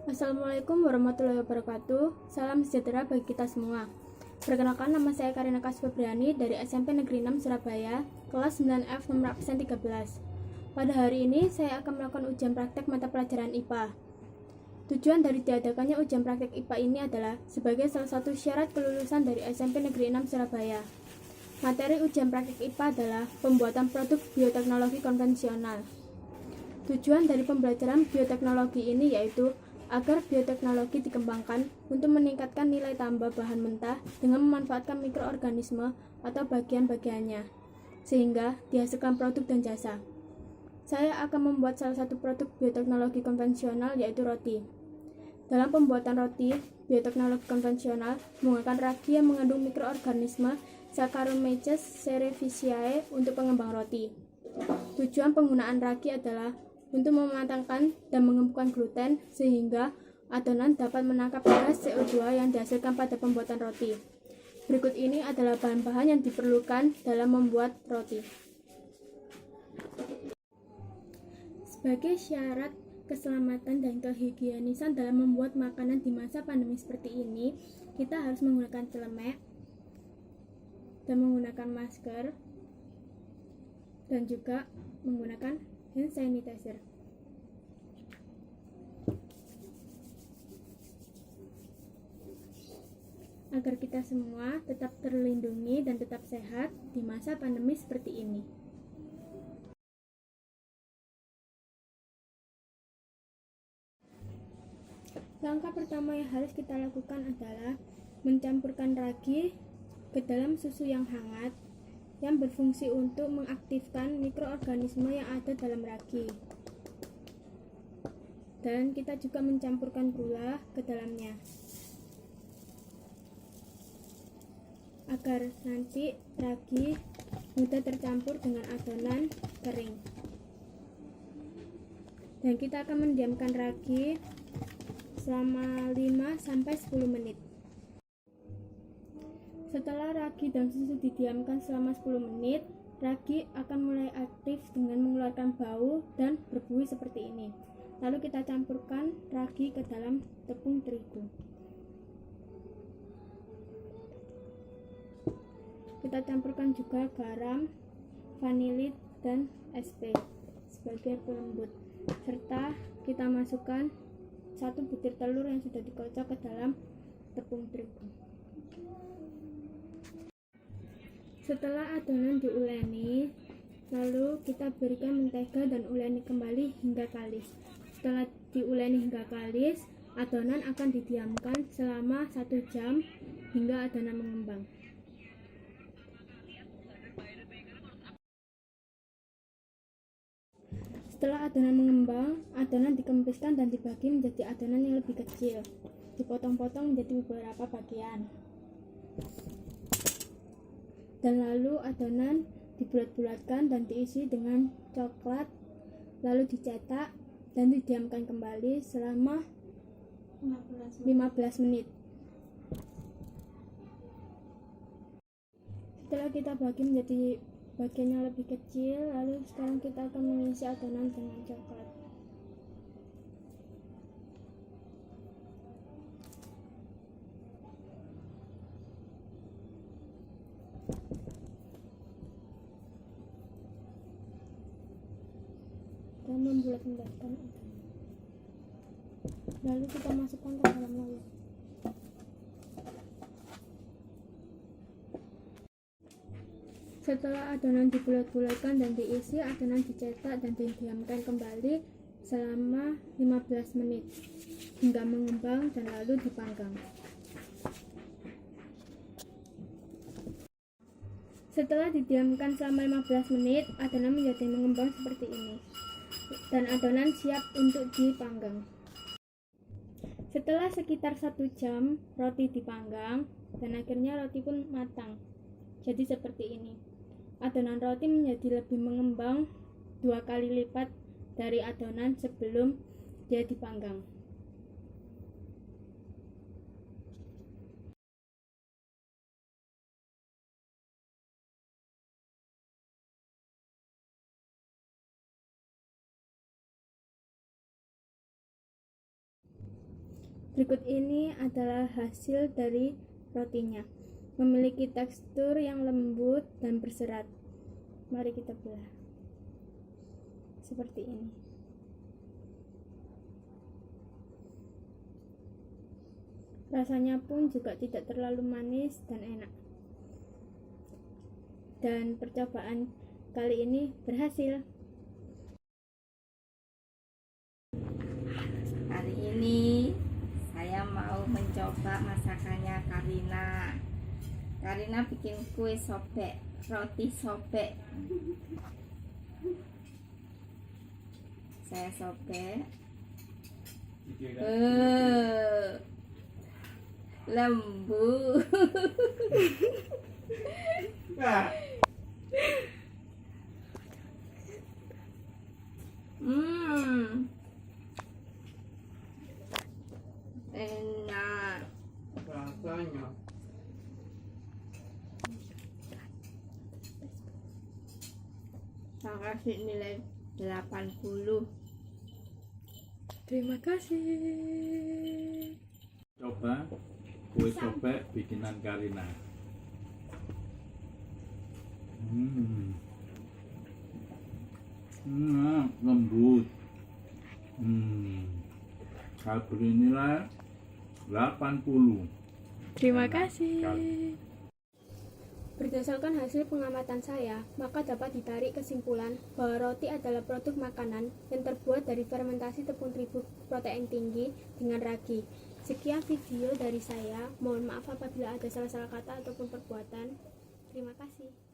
Assalamualaikum warahmatullahi wabarakatuh. Salam sejahtera bagi kita semua. Perkenalkan, nama saya Karina Kasfebriani dari SMP Negeri 6 Surabaya, kelas 9F nomor absen 13. Pada hari ini saya akan melakukan ujian praktek mata pelajaran IPA. Tujuan dari diadakannya ujian praktek IPA ini adalah sebagai salah satu syarat kelulusan dari SMP Negeri 6 Surabaya. Materi ujian praktek IPA adalah pembuatan produk bioteknologi konvensional. Tujuan dari pembelajaran bioteknologi ini yaitu agar bioteknologi dikembangkan untuk meningkatkan nilai tambah bahan mentah dengan memanfaatkan mikroorganisme atau bagian-bagiannya, sehingga dihasilkan produk dan jasa. Saya akan membuat salah satu produk bioteknologi konvensional yaitu roti. Dalam pembuatan roti, bioteknologi konvensional menggunakan ragi yang mengandung mikroorganisme Saccharomyces cerevisiae untuk pengembang roti. Tujuan penggunaan ragi adalah untuk mematangkan dan mengembukan gluten sehingga adonan dapat menangkap gas CO2 yang dihasilkan pada pembuatan roti. Berikut ini adalah bahan-bahan yang diperlukan dalam membuat roti. Sebagai syarat keselamatan dan kehigienisan dalam membuat makanan di masa pandemi seperti ini, kita harus menggunakan celemek dan menggunakan masker dan juga menggunakan hand sanitizer. Agar kita semua tetap terlindungi dan tetap sehat di masa pandemi seperti ini. Langkah pertama yang harus kita lakukan adalah mencampurkan ragi ke dalam susu yang hangat yang berfungsi untuk mengaktifkan mikroorganisme yang ada dalam ragi. Dan kita juga mencampurkan gula ke dalamnya agar nanti ragi mudah tercampur dengan adonan kering. Dan kita akan mendiamkan ragi selama 5-10 menit. Setelah ragi dan susu didiamkan selama 10 menit, ragi akan mulai aktif dengan mengeluarkan bau dan berbuih seperti ini. Lalu kita campurkan ragi ke dalam tepung terigu. Kita campurkan juga garam, vanili, dan SP sebagai pelembut. Serta kita masukkan 1 butir telur yang sudah dikocok ke dalam tepung terigu. Setelah adonan diuleni, lalu kita berikan mentega dan uleni kembali hingga kalis. Setelah diuleni hingga kalis, adonan akan didiamkan selama 1 jam hingga adonan mengembang. Setelah adonan mengembang, adonan dikempiskan dan dibagi menjadi adonan yang lebih kecil. Dipotong-potong menjadi beberapa bagian. Dan lalu adonan dibulat-bulatkan dan diisi dengan coklat, lalu dicetak dan didiamkan kembali selama 15 menit. Setelah kita bagi menjadi bagian yang lebih kecil, lalu sekarang kita akan mengisi adonan dengan coklat. Dan membulat-bulatkan adonan. Lalu kita masukkan ke dalam loyang. Setelah adonan dibulat-bulatkan dan diisi, adonan dicetak dan didiamkan kembali selama 15 menit hingga mengembang dan lalu dipanggang. Setelah didiamkan selama 15 menit, adonan menjadi mengembang seperti ini. Dan adonan siap untuk dipanggang. Setelah sekitar 1 jam roti dipanggang dan akhirnya roti pun matang. Jadi seperti ini. Adonan roti menjadi lebih mengembang 2 kali lipat dari adonan sebelum dia dipanggang. Berikut ini adalah hasil dari rotinya. Memiliki tekstur yang lembut dan berserat. Mari kita belah. Seperti ini. Rasanya pun juga tidak terlalu manis dan enak. Dan percobaan kali ini berhasil. Hari ini saya mau mencoba masakannya Karina. Karina bikin kue sobek, roti sobek. Saya sobek. Lembut. Enak rasanya. Saya kasih nilai 80. Terima kasih. Coba kue sobek bikinan Karina. Lembut. Saya beri nilai 80. Terima Enak kasih. sekali. Berdasarkan hasil pengamatan saya, maka dapat ditarik kesimpulan bahwa roti adalah produk makanan yang terbuat dari fermentasi tepung terigu protein tinggi dengan ragi. Sekian video dari saya. Mohon maaf apabila ada salah-salah kata ataupun perbuatan. Terima kasih.